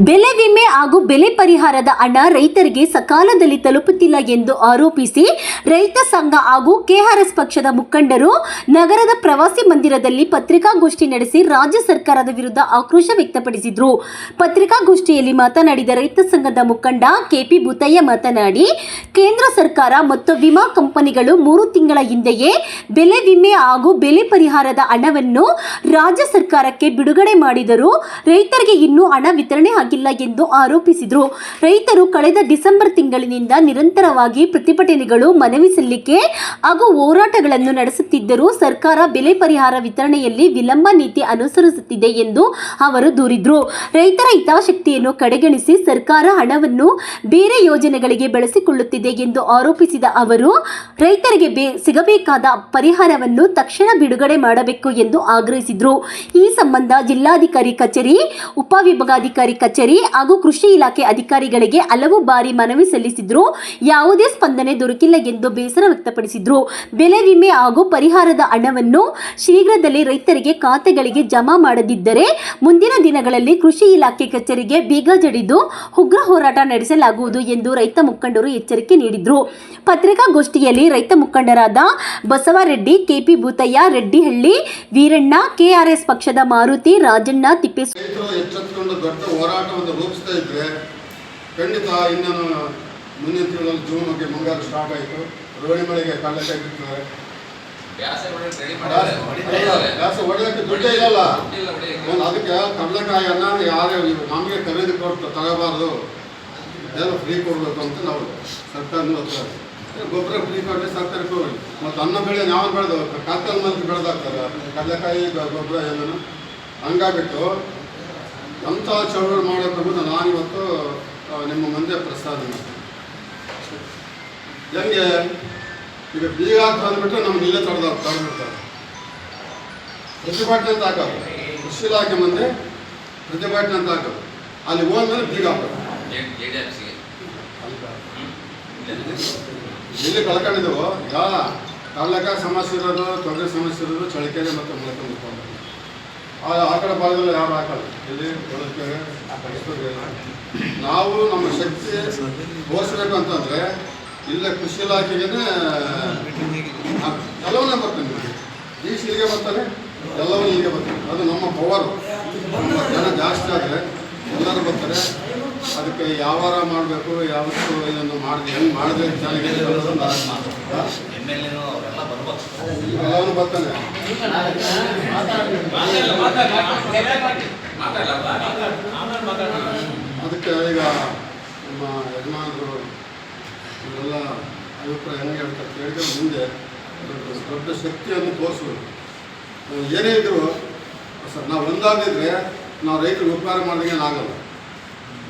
ಬೆಲೆ ವಿಮೆ ಹಾಗೂ ಬೆಲೆ ಪರಿಹಾರದ ಹಣ ರೈತರಿಗೆ ಸಕಾಲದಲ್ಲಿ ತಲುಪುತ್ತಿಲ್ಲ ಎಂದು ಆರೋಪಿಸಿ ರೈತ ಸಂಘ ಹಾಗೂ ಕೆಆರ್ಎಸ್ ಪಕ್ಷದ ಮುಖಂಡರು ನಗರದ ಪ್ರವಾಸಿ ಮಂದಿರದಲ್ಲಿ ಪತ್ರಿಕಾಗೋಷ್ಠಿ ನಡೆಸಿ ರಾಜ್ಯ ಸರ್ಕಾರದ ವಿರುದ್ಧ ಆಕ್ರೋಶ ವ್ಯಕ್ತಪಡಿಸಿದರು. ಪತ್ರಿಕಾಗೋಷ್ಠಿಯಲ್ಲಿ ಮಾತನಾಡಿದ ರೈತ ಸಂಘದ ಮುಖಂಡ ಕೆಪಿ ಭೂತಯ್ಯ ಮಾತನಾಡಿ, ಕೇಂದ್ರ ಸರ್ಕಾರ ಮತ್ತು ವಿಮಾ ಕಂಪನಿಗಳು 3 ತಿಂಗಳ ಹಿಂದೆಯೇ ಬೆಲೆ ವಿಮೆ ಹಾಗೂ ಬೆಲೆ ಪರಿಹಾರದ ಹಣವನ್ನು ರಾಜ್ಯ ಸರ್ಕಾರಕ್ಕೆ ಬಿಡುಗಡೆ ಮಾಡಿದರೂ ರೈತರಿಗೆ ಇನ್ನೂ ಹಣ ವಿತರಣೆ ಆಗಿಲ್ಲ ಎಂದು ಆರೋಪಿಸಿದರು. ರೈತರು ಕಳೆದ ಡಿಸೆಂಬರ್ ತಿಂಗಳಿನಿಂದ ನಿರಂತರವಾಗಿ ಪ್ರತಿಭಟನೆಗಳು, ಮನವಿ ಸಲ್ಲಿಕೆ ಹಾಗೂ ಹೋರಾಟಗಳನ್ನು ನಡೆಸುತ್ತಿದ್ದರೂ ಸರ್ಕಾರ ಬೆಲೆ ಪರಿಹಾರ ವಿತರಣೆಯಲ್ಲಿ ವಿಳಂಬ ನೀತಿ ಅನುಸರಿಸುತ್ತಿದೆ ಎಂದು ಅವರು ದೂರಿದರು. ರೈತರ ಹಿತಾಸಕ್ತಿಯನ್ನು ಕಡೆಗಣಿಸಿ ಸರ್ಕಾರ ಹಣವನ್ನು ಬೇರೆ ಯೋಜನೆಗಳಿಗೆ ಬಳಸಿಕೊಳ್ಳುತ್ತಿದೆ ಎಂದು ಆರೋಪಿಸಿದ ಅವರು, ರೈತರಿಗೆ ಸಿಗಬೇಕಾದ ಪರಿಹಾರವನ್ನು ತಕ್ಷಣ ಬಿಡುಗಡೆ ಮಾಡಬೇಕು ಎಂದು ಆಗ್ರಹಿಸಿದರು. ಈ ಸಂಬಂಧ ಜಿಲ್ಲಾಧಿಕಾರಿ ಕಚೇರಿ, ಉಪವಿಭಾಗಾಧಿಕಾರಿ ಕಚೇರಿ ಹಾಗೂ ಕೃಷಿ ಇಲಾಖೆ ಅಧಿಕಾರಿಗಳಿಗೆ ಹಲವು ಬಾರಿ ಮನವಿ ಸಲ್ಲಿಸಿದ್ರು. ಯಾವುದೇ ಸ್ಪಂದನೆ ದೊರಕಿಲ್ಲ ಎಂದು ಬೇಸರ ವ್ಯಕ್ತಪಡಿಸಿದ್ರು. ಬೆಲೆ ವಿಮೆ ಹಾಗೂ ಪರಿಹಾರದ ಹಣವನ್ನು ಶೀಘ್ರದಲ್ಲೇ ರೈತರಿಗೆ ಖಾತೆಗಳಿಗೆ ಜಮಾ ಮಾಡದಿದ್ದರೆ ಮುಂದಿನ ದಿನಗಳಲ್ಲಿ ಕೃಷಿ ಇಲಾಖೆ ಕಚೇರಿಗೆ ಬೀಗ ಜಡಿದು ಉಗ್ರ ಹೋರಾಟ ನಡೆಸಲಾಗುವುದು ಎಂದು ರೈತ ಮುಖಂಡರು ಎಚ್ಚರಿಕೆ ನೀಡಿದರು. ಪತ್ರಿಕಾಗೋಷ್ಠಿಯಲ್ಲಿ ರೈತ ಮುಖಂಡರಾದ ಬಸವರೆಡ್ಡಿ, ಕೆಪಿ ಭೂತಯ್ಯ, ರೆಡ್ಡಿಹಳ್ಳಿ ವೀರಣ್ಣ, ಕೆಆರ್ಎಸ್ ಪಕ್ಷದ ಮಾರುತಿ, ರಾಜಣ್ಣ, ರೈತರು ಎಚ್ಚೆತ್ತುಕೊಂಡು ದೊಡ್ಡ ಹೋರಾಟವನ್ನು ರೂಪಿಸ್ತಾ ಇದ್ರೆ ಖಂಡಿತ ಇನ್ನೇನು ಮುಂದಿನ ತಿಂಗಳಲ್ಲಿ ಜೂನ್ಗೆ ಮುಂಗಾರು ಸ್ಟಾರ್ಟ್ ಆಯಿತು. ರೋಣಿ ಮಳೆಗೆ ಕಡಲೆಕಾಯಿ ಬಿಡ್ತಾರೆ. ಹೊಡೆಯೋಕ್ಕೆ ದುಡ್ಡೇ ಇಲ್ಲಲ್ಲ. ಅದಕ್ಕೆ ಕಡಲೆಕಾಯಿಯನ್ನ ಯಾರೇ ನಮಗೆ ಖರೀದಿ ಕೊಟ್ಟು ತಗೋಬಾರ್ದು, ಏನೋ ಫ್ರೀ ಕೊಡಬೇಕು ಅಂತ ನಾವು ಸರ್ಕಾರದ ಹತ್ರ ಗೊಬ್ಬರ ಫ್ರೀ ಕೊಟ್ಟರೆ ಸರ್ಕಾರಕ್ಕೆ ಹೋಗಿ ಮತ್ತು ಅನ್ನ ಬೆಳೆ ಯಾವ ಬೆಳೆದು ಕಾಕಲ್ ಮಂದಿ ಬೆಳೆದಾಗ್ತಾರೆ ಕಡಲೆಕಾಯಿ ಗೊಬ್ಬರ ಏನೋ ಹಂಗಾಗ್ಬಿಟ್ಟು ಅಂಥ ಚಳವಳಿ ಮಾಡೋಕ್ಕಾಗ ನಾನಿವತ್ತು ನಿಮ್ಮ ಮುಂದೆ ಪ್ರಸ್ತಾವ ಮಾಡ್ತೀನಿ. ಹೆಂಗೆ ಈಗ ಬೀಗ ಅಂತ ಅಂದ್ಬಿಟ್ರೆ ನಮ್ಗೆ ಇಲ್ಲೇ ತಡೆದ್ಬಿಡ್ತಾರೆ. ಪ್ರತಿಭಟನೆ ಅಂತ ಹಾಕೋದು, ಕೃಷಿ ಇಲಾಖೆ ಮುಂದೆ ಪ್ರತಿಭಟನೆ ಅಂತ ಹಾಕೋದು, ಅಲ್ಲಿ ಹೋದ್ಮೇಲೆ ಬೀಗ ಹಾಕೋದು. ಇಲ್ಲಿ ಕಳ್ಕೊಂಡಿದ್ದೆವು. ಈಗ ಕಡಲೆಕಾಯಿ ಸಮಸ್ಯೆ ಇರೋದು, ತೊಗರಿ ಸಮಸ್ಯೆ ಇರೋದು ಚಳಿಕೆರೆ ಮತ್ತು ಮೊಳಕೆ ಮುಟ್ಕೊಂಡು ಆ ಕಡೆ ಭಾಗದಲ್ಲಿ ಯಾರು ಹಾಕಲ್ಲ. ಇಲ್ಲಿ ಹೊಳಕೆರೆ ನಾವು ನಮ್ಮ ಶಕ್ತಿ ತೋರಿಸ್ಬೇಕು ಅಂತಂದರೆ ಇಲ್ಲೇ ಕೃಷಿ ಇಲಾಖೆಗೆ ಎಲ್ಲವನ್ನೇ ಬರ್ತೀನಿ. ಈಸ್ ಇಲ್ಲಿಗೆ ಬರ್ತಾರೆ, ಎಲ್ಲವೂ ಇಲ್ಲಿಗೆ ಬರ್ತಾರೆ. ಅದು ನಮ್ಮ ಪವರು. ಜನ ಜಾಸ್ತಿ ಆದರೆ ಎಲ್ಲರೂ ಬರ್ತಾರೆ. ಅದಕ್ಕೆ ಯಾವಾರ ಮಾಡಬೇಕು, ಯಾವತ್ತು ಇದನ್ನು ಮಾಡಿದೆ ಹೆಂಗೆ ಮಾಡಿದ್ರೆ ಚೆನ್ನಾಗಿ ಎಲ್ಲವೂ ಬರ್ತಾನೆ. ಅದಕ್ಕೆ ಈಗ ನಮ್ಮ ಯಜಮಾನರು ಇವರೆಲ್ಲ ಅಭಿಪ್ರಾಯ ಹೆಂಗೆ ಹೇಳ್ತಾರೆ ಕೇಳಿದ್ರೆ ಮುಂದೆ ದೊಡ್ಡ ಶಕ್ತಿಯನ್ನು ತೋರಿಸ್ಬೇಕು. ಏನೇ ಇದ್ರು ಸರ್ ನಾವು ಒಂದಾಗಿದ್ರೆ ನಾವು ರೈತರಿಗೆ ಉಪಕಾರ ಮಾಡಿದಂಗೆ ಆಗಲ್ಲ.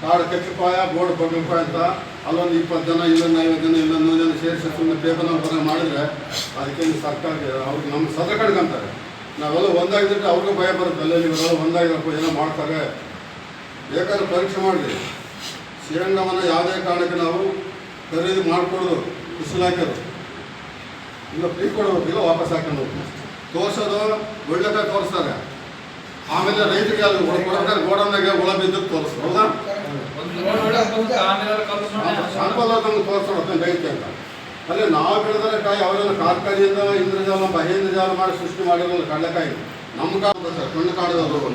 ಕಾಡು ಕೆಟ್ಟಪಾಯ, ಬೋರ್ಡ್ ಬಗ್ಗಪಾಯ ಅಂತ ಅಲ್ಲೊಂದು 20 ಜನ, ಇಲ್ಲೊಂದು 50 ಜನ, ಇಲ್ಲೊಂದು 100 ಜನ ಸೇರಿಸಿ ಸುಮ್ಮನೆ ಪೇಪರ್ನ ಬರ ಮಾಡಿದ್ರೆ ಅದಕ್ಕೆ ಸರ್ಕಾರಕ್ಕೆ ಅವ್ರಿಗೆ ನಮ್ಮ ಸದ ಕಡ್ಕೊಂತಾರೆ. ನಾವೆಲ್ಲ ಒಂದಾಗಿದ್ರೆ ಅವ್ರಿಗೂ ಭಯ ಬರುತ್ತೆ. ಅಲ್ಲಲ್ಲಿ ಇವರೆಲ್ಲ ಒಂದಾಗಿರಪ್ಪ ಏನೋ ಮಾಡ್ತಾರೆ. ಬೇಕಾದ್ರೆ ಪರೀಕ್ಷೆ ಮಾಡಲಿ. ಶ್ರೀರಂಗವನ್ನು ಯಾವುದೇ ಕಾರಣಕ್ಕೆ ನಾವು ಖರೀದಿ ಮಾಡಿಕೊಡೋದು ಕೃಷಿ ಇಲಾಖೆದು ಇಲ್ಲ ಫ್ರೀ ಕೊಡಬೇಕು, ಇಲ್ಲ ವಾಪಸ್ ಹಾಕೊಂಡು ತೋರಿಸೋದು ಒಳ್ಳೆಕಾಯಿ ತೋರಿಸ್ತಾರೆ. ಆಮೇಲೆ ರೈತರಿಗೆ ಅದು ಕೊಡಬೇಕಾದ್ರೆ ಗೋಡನ್ಯಾಗೆ ಒಳ ಬಿದ್ದು ತೋರಿಸ್ತಾರೆ. ಹೌದಾ? ಸಾಂಪಲ್ ನಮ್ಗೆ ತೋರಿಸೋದು ರೈತ ಅಂತ. ಅಲ್ಲೇ ನಾವು ಬೆಳೆದರೆ ಕಾಯಿ ಅವರೆಲ್ಲ ಕಾರ್ಖಾನೆಯಿಂದ ಇಂದ್ರಜಾಲ, ಮಹೇಂದ್ರಜಾಲ ಮಾಡಿ ಸೃಷ್ಟಿ ಮಾಡಿರೋಲ್ಲ ಕಡಲೆಕಾಯಿ. ನಮ್ಮ ಕಾಡು ಕಣ್ಣು ಕಾಡಿದವರು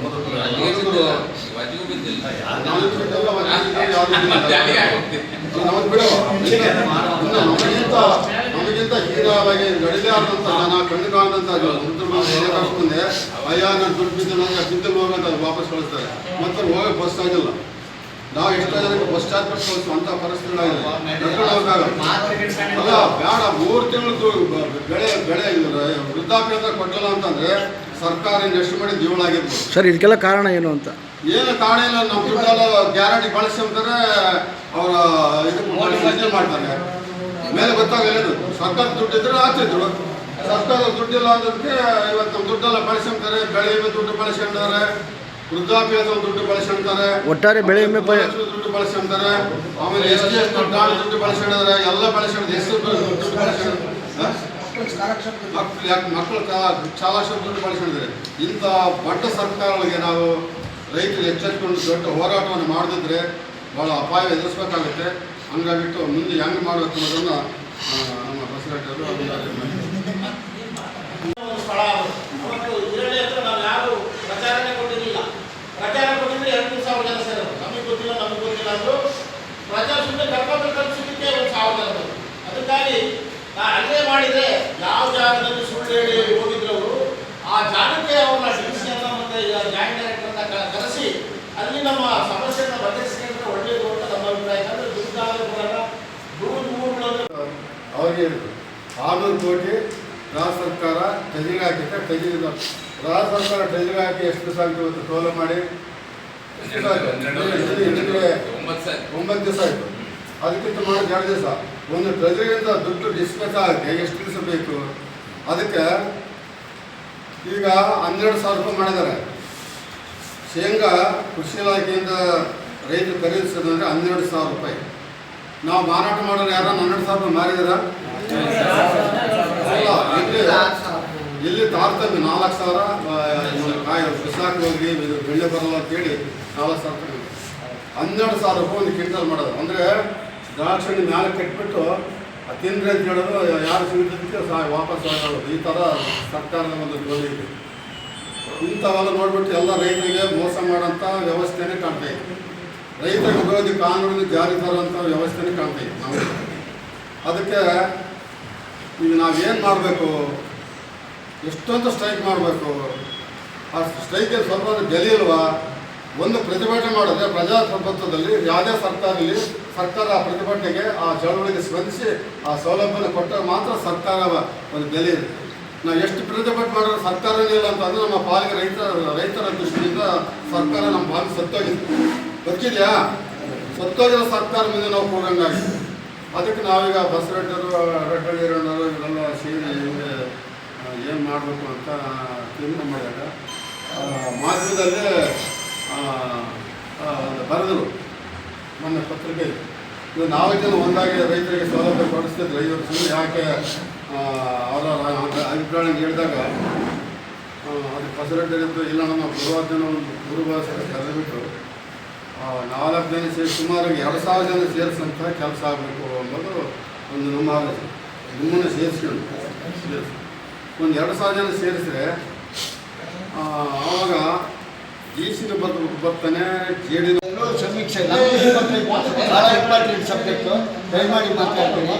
ನಮಗೆ ಬಿಡುವ ನಮಗಿಂತ ಹೀರಾಗಿ ನಡಿದೇ ಆದಂಥ ಜನ, ಕಣ್ಣು ಕಾಣದಂಥ ಮುಂದೆ ಅಯ್ಯ ನಾನು ದುಡ್ಡು ಬಿದ್ದು ನನಗೆ ಬಿದ್ದಲು ಹೋಗಂತ ವಾಪಸ್ ಕಳಿಸ್ತಾರೆ. ಮತ್ತೆ ಹೋಗಕ್ಕೆ ಬಸ್ ಆಗಿಲ್ಲ. ನಾವು ಎಷ್ಟೋ ಜನಕ್ಕೆ ಬಸ್ ಚಾರ್ಜ್ ಕೊಟ್ಟು ಕಳಿಸುವ ಅಂಥ ಪರಿಸ್ಥಿತಿಗಳಾಗಿದೆ. ನಡ್ಕೊಂಡು ಹೋಗಕ್ಕಾಗಲ್ಲ. ಅಲ್ಲ ಬೇಡ, 3 ತಿಂಗಳು ಬೆಳೆ ವೃದ್ಧಾಪ್ಯ ಅಂತ ಕೊಟ್ಟಲ್ಲ ಅಂತಂದರೆ ಸರ್ಕಾರ ಎಷ್ಟು ಮಾಡಿ ಜೀವಳಾಗಿರ್ಬೋದು. ಸರ್ ಇದಕ್ಕೆಲ್ಲ ಕಾರಣ ಏನು ಅಂತ? ಏನು ಕಾರಣ ಇಲ್ಲ. ನಮ್ಮ ದುಡ್ಡೆಲ್ಲ ಗ್ಯಾರಂಟಿ ಬಳಸಿ ಅಂತಾರೆ, ಅವರ ಇದಕ್ಕೆ ಮಾಡ್ತಾರೆ. ಮೇಲೆ ಗೊತ್ತಾಗಲ್ಲ. ಸರ್ಕಾರದ ದುಡ್ಡು ಇದ್ರೆ ಆಗ್ತಿದ್ರು. ಸರ್ಕಾರದ ದುಡ್ಡಿಲ್ಲ ಅನ್ನೋದಕ್ಕೆ ಇವತ್ತು ನಮ್ಮ ದುಡ್ಡೆಲ್ಲ ಬಳಸ್ಕೊಂತಾರೆ. ಬೆಳೆ ವಿಮೆ ದುಡ್ಡು ಬಳಸ್ಕೊಂತಾರೆ, ವೃದ್ಧಾಪ್ಯದ ದುಡ್ಡು ಬಳಸ್ಕೊಂತಾರೆ, ಒಟ್ಟಾರೆ ಬೆಳೆ ವಿಮೆ ದುಡ್ಡು ಬಳಸ್ಕೊಂತಾರೆ. ಆಮೇಲೆ ಎಸ್ ದುಡ್ಡು ಬಳಸ್ಕೊಂಡಿದ್ದಾರೆ. ಎಲ್ಲ ಬಳಸ್ಕೊಂಡು ಎಷ್ಟು ದುಡ್ಡು ಬಳಸ್ಕೊಂಡು ಮಕ್ಕಳು ಚಾಲಾಕ್ಷ ದುಡ್ಡು ಬಳಸ್ಕೊಂಡಿದ್ದಾರೆ. ಇಂಥ ದೊಡ್ಡ ಸರ್ಕಾರಗಳಿಗೆ ನಾವು ರೈತರು ಎಚ್ಚೆತ್ಕೊಂಡು ದೊಡ್ಡ ಹೋರಾಟವನ್ನು ಮಾಡದಿದ್ದರೆ ಭಾಳ ಅಪಾಯ ಎದುರಿಸಬೇಕಾಗುತ್ತೆ. ಹಂಗಾಗಿಟ್ಟು ಮುಂದೆ ಹೆಂಗೆ ಮಾಡಬೇಕು ಅನ್ನೋದನ್ನು ನಮ್ಮ ಬಸವರಾಜರು ಸ್ಥಳ ಅವತ್ತು ಇದರಲ್ಲಿ ಹತ್ರ ನಾವು ಯಾರು ಪ್ರಚಾರನೆ ಕೊಟ್ಟಿರಲಿಲ್ಲ. ಪ್ರಚಾರ ಕೊಟ್ಟಿದ್ರೆ 2,000 ಜನ ಸೇರೋದು. ನಮಗೆ ಗೊತ್ತಿಲ್ಲ ಅಂದರೂ ಪ್ರಚಾರ ಸುಮ್ಮನೆ ಕರ್ಕೊಂಡು ಕಲಿಸಿದ್ದಕ್ಕೆ 1,000 ಜನ ಬಂದರು. ಅದಕ್ಕಾಗಿ ನಾ ಅಲ್ಲೇ ಮಾಡಿದರೆ ಯಾವ ಜಾಗದಲ್ಲಿ ಸುಳ್ಳು ಹೇಳಿ ಹೋಗಿದ್ರು ಅವರು ಆ ಜಾಗಕ್ಕೆ ಅವ್ರನ್ನ ಡಿಸಿಯನ್ನು ಮತ್ತು ಜಾಯಿಂಟ್ ಡೈರೆಕ್ಟರ್ನ ಕರೆಸಿ ಅಲ್ಲಿ ನಮ್ಮ ಸಮಸ್ಯೆಯನ್ನು ಬಗೆಹರಿಸಿಕೊಂಡ್ರೆ ಒಳ್ಳೆಯದು ಅಂತ ನಮ್ಮ ಅಭಿಪ್ರಾಯ. ಯಾಕಂದರೆ ದುರ್ಗಾದ ಊರುಗಳು ಅವರಿಗೆ 600 ಕೋಟಿ ರಾಜ್ಯ ಸರ್ಕಾರ ಟೆಜಿಗೆ ಹಾಕಿದ್ದೆ. ಟೆಜಿಗೆ ರಾಜ್ಯ ಸರ್ಕಾರ ಟೆಜಿಗೆ ಹಾಕಿ ಎಷ್ಟು ದಿವಸ ಆಯಿತು ಇವತ್ತು ಟೋಲ ಮಾಡಿ 9 ದಿವಸ ಆಯಿತು. ಅದಕ್ಕಿಂತ ಮಾಡಿ 2 ದಿವಸ ಒಂದು ಟ್ರೆಜರಿಯಿಂದ ದುಡ್ಡು ಡಿಸ್ಪೆಚ್ ಆಗುತ್ತೆ. ಎಷ್ಟು ದಿವಸ ಬೇಕು? ಅದಕ್ಕೆ ಈಗ 12,000 ರೂಪಾಯಿ ಮಾಡಿದ್ದಾರೆ. ಶೇಂಗಾ ಕೃಷಿ ಇಲಾಖೆಯಿಂದ ರೈತರು ಖರೀದಿಸೋದಂದರೆ 12,000 ರೂಪಾಯಿ. ನಾವು ಮಾರಾಟ ಮಾಡೋರು ಯಾರು 12,000 ರೂಪಾಯಿ ಮಾರಿದಾರ? ಇಲ್ಲಿ ತಾರತಮ್ಯ 4,000 ಕಾಯಿ ಬಿಸಾಕಿ ಹೋಗಿ ಇದು ಬೆಳೆ ಬರಲ್ಲ ಅಂತೇಳಿ 4,000 ರೂಪಾಯಿ 12,000 ರೂಪಾಯಿ ಒಂದು ಕ್ವಿಂಟಲ್ ಮಾಡೋದು. ಅಂದರೆ ದ್ರಾಕ್ಷಿ ಮ್ಯಾಲೆ ಕಟ್ಬಿಟ್ಟು ತಿಂದ್ರೆ ಅಂತ ಹೇಳೋದು, ಯಾರು ಸಿಗಿದ್ದಕ್ಕೆ ವಾಪಸ್ ಆಗೋದು. ಈ ಥರ ಸರ್ಕಾರದ ಒಂದು ಧ್ವನಿ ಇದೆ. ಇಂಥವೆಲ್ಲ ನೋಡ್ಬಿಟ್ಟು ಎಲ್ಲ ರೈತರಿಗೆ ಮೋಸ ಮಾಡೋಂಥ ವ್ಯವಸ್ಥೆನೇ ಕಾಣ್ತಾ ಇದೆ. ರೈತ ವಿರೋಧಿ ಕಾನೂನು ಜಾರಿ ತರುವಂಥ ವ್ಯವಸ್ಥೆನೇ ಕಾಣ್ತಾ ಇದೆ ನಾವು. ಅದಕ್ಕೆ ಈಗ ನಾವೇನು ಮಾಡಬೇಕು? ಎಷ್ಟೊಂದು ಸ್ಟ್ರೈಕ್ ಮಾಡಬೇಕು. ಆ ಸ್ಟ್ರೈಕಲ್ಲಿ ಸ್ವಲ್ಪ ಬೆಲೆ ಇಲ್ವಾ? ಒಂದು ಪ್ರತಿಭಟನೆ ಮಾಡಿದ್ರೆ ಪ್ರಜಾಪ್ರಭುತ್ವದಲ್ಲಿ ಯಾವುದೇ ಸರ್ಕಾರ ಆ ಪ್ರತಿಭಟನೆಗೆ ಆ ಚಳವಳಿಗೆ ಸ್ಪಂದಿಸಿ ಆ ಸೌಲಭ್ಯನ ಕೊಟ್ಟಾಗ ಮಾತ್ರ ಸರ್ಕಾರ ಒಂದು ಬೆಲೆ ಇದೆ. ನಾವು ಎಷ್ಟು ಪ್ರತಿಭಟನೆ ಮಾಡಿದ್ರೆ ಸರ್ಕಾರನೇ ಇಲ್ಲ ಅಂತಂದರೆ ನಮ್ಮ ಪಾಲಿಗೆ ರೈತರ ದೃಷ್ಟಿಯಿಂದ ಸರ್ಕಾರ ನಮ್ಮ ಪಾಲಿಗೆ ಸತ್ತೋಗಿದೆ. ಗೊತ್ತಿದೆಯಾ? ಸತ್ತೋಗಿರೋ ಸರ್ಕಾರ ಮುಂದೆ ನಾವು ಕೂರಂಗಾಗಿದೆ. ಅದಕ್ಕೆ ನಾವೀಗ ಬಸವರಾಜರು ರೆಡ್ಡಳ್ಳಿರಣ್ಣರು ಇವರೆಲ್ಲ ಸೇರಿ ಇವ್ರಿಗೆ ಏನು ಮಾಡಬೇಕು ಅಂತ ತೀರ್ಮಾನ ಮಾಡಿದಾಗ ಮಾಧ್ಯಮದಲ್ಲೇ ಬರೆದರು ನನ್ನ ಪತ್ರಿಕೆ. ಇದು 4 ಜನ ಒಂದಾಗಿ ರೈತರಿಗೆ ಸೌಲಭ್ಯ ಕೊಡಿಸ್ತಿದ್ರು. ಇವರು ಸುಮ್ಮನೆ ಯಾಕೆ ಅವರ ಅಭಿಪ್ರಾಯ ಹೇಳಿದಾಗ ಅದು ಬಸವರಾಜರಿದ್ದು ಇಲ್ಲ ನಮ್ಮ ಗುರುವಾರ ಕರೆದುಬಿಟ್ಟು 4 ಜನ ಸೇರಿ ಸುಮಾರು 2,000 ಜನ ಸೇರಿಸಂಥ ಕೆಲಸ ಆಗಬೇಕು ಅನ್ನೋದು ಒಂದು ನಮ್ಮ ಆಲೋಚನೆ. ನಿಮ್ಮನ್ನು ಸೇರಿಸ್ಕೊಂಡು ಒಂದು 2,000 ಜನ ಸೇರಿಸಿದ್ರೆ ಆವಾಗ ಜಿಸಿನೂ ಬರ್ತಾನೆ, ಜೆ.ಡಿ. ಸಮೀಕ್ಷೆ ಭಾಳ ಇಂಪಾರ್ಟೆಂಟ್ ಸಬ್ಜೆಕ್ಟು. ದಯಮಾಡಿ ಮಾತಾಡ್ತೀನಿ.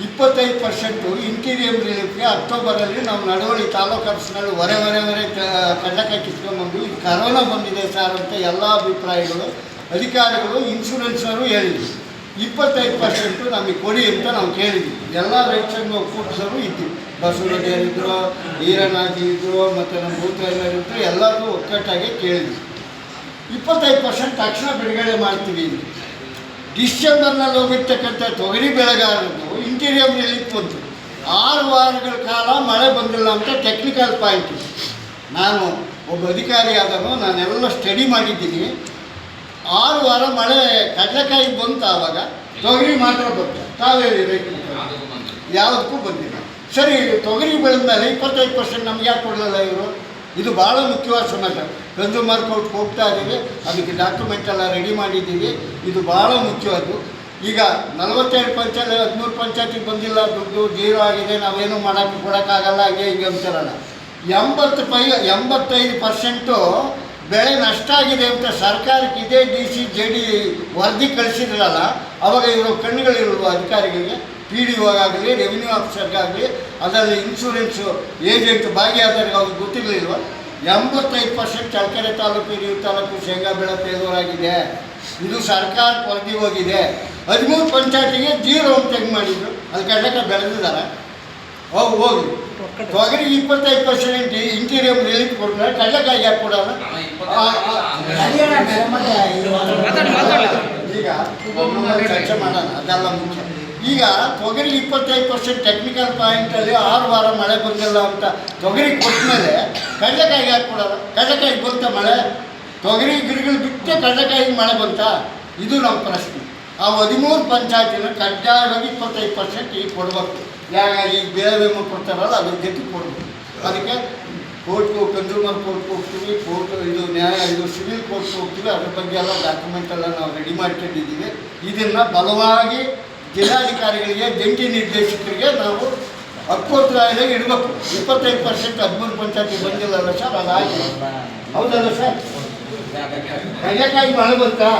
25% ಇಂಟೀರಿಯರ್ ರಿಲೀಫ್ಗೆ ಅಕ್ಟೋಬರಲ್ಲಿ ನಾವು ನಡವಳಿ ತಾಲೂಕು ಆಫೀಸ್ನಲ್ಲಿ ಹೊರೆ ಕಡ್ಡಕಾಯಿ ಕಿತ್ಕೊಂಡ್ಬಂದು ಇದು ಕರೋನಾ ಬಂದಿದೆ ಸರ್ ಅಂತ ಎಲ್ಲ ಅಭಿಪ್ರಾಯಗಳು ಅಧಿಕಾರಿಗಳು ಇನ್ಶೂರೆನ್ಸ್ನವರು ಹೇಳಿದ್ವಿ. 25% ನಮಗೆ ಕೊಡಿ ಅಂತ ನಾವು ಕೇಳಿದ್ವಿ. ಎಲ್ಲ ರೈತ ಸಂಘ ಒಕ್ಕೂಟದವರು ಇದ್ದರು. ಬಸವರಾಜರಿದ್ದರು, ಈರನಾಜಿ ಇದ್ದರು, ಮತ್ತು ನಮ್ಮ ಭೂತರಾಜರಿದ್ದರು. ಎಲ್ಲರಿಗೂ ಒಕ್ಕಟ್ಟಾಗಿ ಕೇಳಿದ್ವಿ. 25% ತಕ್ಷಣ ಬಿಡುಗಡೆ ಮಾಡ್ತೀವಿ. ಡಿಸೆಂಬರ್ನಲ್ಲಿ ಹೋಗಿರ್ತಕ್ಕಂಥ ತೊಗರಿ ಬೆಳೆಗಾರರು ಇಂಟೀರಿಯರ್ ರಿಲೀಫ್ ಬಂತು. 6 ವಾರಗಳ ಕಾಲ ಮಳೆ ಬಂದಿಲ್ಲ ಅಂತ ಟೆಕ್ನಿಕಲ್ ಪಾಯಿಂಟ್. ನಾನು ಒಬ್ಬ ಅಧಿಕಾರಿ ಆದನು, ನಾನೆಲ್ಲ ಸ್ಟಡಿ ಮಾಡಿದ್ದೀನಿ. 6 ವಾರ ಮಳೆ ಕಡಲೆಕಾಯಿ ಬಂತು, ಆವಾಗ ತೊಗರಿ ಮಾತ್ರ ಬಂತು. ತಾವೇಳಿ ರೈತರು ಯಾವುದಕ್ಕೂ ಬಂದಿಲ್ಲ. ಸರಿ, ತೊಗರಿ ಬೆಳೆದ ಮೇಲೆ 25% ನಮ್ಗೆ ಯಾಕೆ ಕೊಡಲಿಲ್ಲ ಇವರು? ಇದು ಭಾಳ ಮುಖ್ಯವಾದ ಸಮಸ್ಯೆ. ಕನ್ಸ್ಯೂಮರ್ ಕೋರ್ಟ್ಗೆ ಹೋಗ್ತಾ ಇದ್ದೀವಿ, ಅದಕ್ಕೆ ಡಾಕ್ಯುಮೆಂಟ್ ಎಲ್ಲ ರೆಡಿ ಮಾಡಿದ್ದೀವಿ. ಇದು ಭಾಳ ಮುಖ್ಯವಾದ್ದು. ಈಗ 42 ಪಂಚಾಯತ್ 13 ಪಂಚಾಯತಿಗೆ ಬಂದಿಲ್ಲ, ದುಡ್ಡು ಜೀರೋ ಆಗಿದೆ, ನಾವೇನು ಕೊಡೋಕ್ಕಾಗಲ್ಲ, ಹಾಗೆ ಹೀಗೆ ಅಂತಾರಲ್ಲ. 85% ಬೆಳೆ ನಷ್ಟ ಆಗಿದೆ ಅಂತ ಸರ್ಕಾರಕ್ಕೆ ಇದೇ DC JD ವರದಿ ಕಳಿಸಿದ್ರಲ್ಲ, ಅವಾಗ ಇವರು ಕಣ್ಣುಗಳಿರುವ ಅಧಿಕಾರಿಗಳಿಗೆ, PDO ಆಗಲಿ ರೆವಿನ್ಯೂ ಆಫೀಸರ್ಗಾಗಲಿ ಅದರಲ್ಲಿ ಇನ್ಶೂರೆನ್ಸು ಏಜೆಂಟ್ ಭಾಗಿಯಾದವ್ರಿಗೆ ಅವ್ರಿಗೆ ಗೊತ್ತಿರಲಿಲ್ವ? 85% ಚಳ್ಳಕೆರೆ ತಾಲೂಕು, ಹಿರಿಯೂರು ತಾಲೂಕು ಶೇಂಗಾ ಬೆಳೆ ಫೇಲ್ಯೂರಾಗಿದೆ. ಇದು ಸರ್ಕಾರ ವರದಿ ಹೋಗಿದೆ. 13 ಪಂಚಾಯತಿಗೆ ಜೀರೋ ಅಂತ ಹೆಂಗೆ ಮಾಡಿದ್ರು? ಅದು ಕಡಲೆಕಾಯಿ ಬೆಳೆದಿದ್ದಾರೆ. ಹೋಗಿ ತೊಗರಿ 25% ಇಂಟೀರಿಯರ್ ರಿಲೀಫ್ ಕೊಡ್ತಾರೆ, ಕಡಲೆಕಾಯಿ ಯಾಕೆ ಕೊಡೋಲ್ಲ? ಈಗ ಚರ್ಚೆ ಮಾಡೋಣ, ಅದೆಲ್ಲ ಮುಖ್ಯ. ಈಗ ತೊಗರಿ 25% ಟೆಕ್ನಿಕಲ್ ಪಾಯಿಂಟಲ್ಲಿ 6 ವಾರ ಮಳೆ ಬಂದಿಲ್ಲ ಅಂತ ತೊಗರಿ ಕೊಟ್ಟಮೇಲೆ ಕಡಲೆಕಾಯಿಗೆ ಯಾಕೆ ಕೊಡೋಲ್ಲ? ಕಡಲೆಕಾಯಿ ಬಂತ ಮಳೆ? ತೊಗರಿ ಗಿಡಗಳು ಬಿಟ್ಟೆ ಕಡಲೆಕಾಯಿಗೆ ಮಳೆ ಬಂತ? ಇದು ನಮ್ಮ ಪ್ರಶ್ನೆ. ಆ 13 ಪಂಚಾಯತಿನ ಕಡ್ಡಾಯವಾಗಿ 25% ಈಗ ಕೊಡಬೇಕು. ಈಗ ಬೆಳೆ ವಿಮೆ ಕೊಡ್ತಾರಲ್ಲ, ಅದ್ರ ಜೊತೆ ಕೊಡಬೇಕು. ಅದಕ್ಕೆ ಕೋರ್ಟ್ಗೆ ಕನ್ಸ್ಯೂಮರ್ ಕೋರ್ಟ್ಗೆ ಹೋಗ್ತೀವಿ, ಇದು ಸಿವಿಲ್ ಕೋರ್ಟ್ಗೆ ಹೋಗ್ತೀವಿ. ಅದ್ರ ಬಗ್ಗೆ ಎಲ್ಲ ಡಾಕ್ಯುಮೆಂಟ್ ಎಲ್ಲ ನಾವು ರೆಡಿ ಮಾಡ್ಕೊಂಡಿದ್ದೀವಿ. ಇದನ್ನು ಬಲವಾಗಿ ಜಿಲ್ಲಾಧಿಕಾರಿಗಳಿಗೆ, ಜಂಟಿ ನಿರ್ದೇಶಕರಿಗೆ ನಾವು ಹಕ್ಕೋತ್ರಾಯದಾಗ ಇಡಬೇಕು. 25% 13 ಪಂಚಾಯತಿ ಬಂದಿಲ್ಲಲ್ಲ ಸರ್, ಅದಾಗಿ ಹೌದಲ್ಲ ಸರ್? ಯಾಕಾಗಿ ಮಳೆ ಬಂತಾ?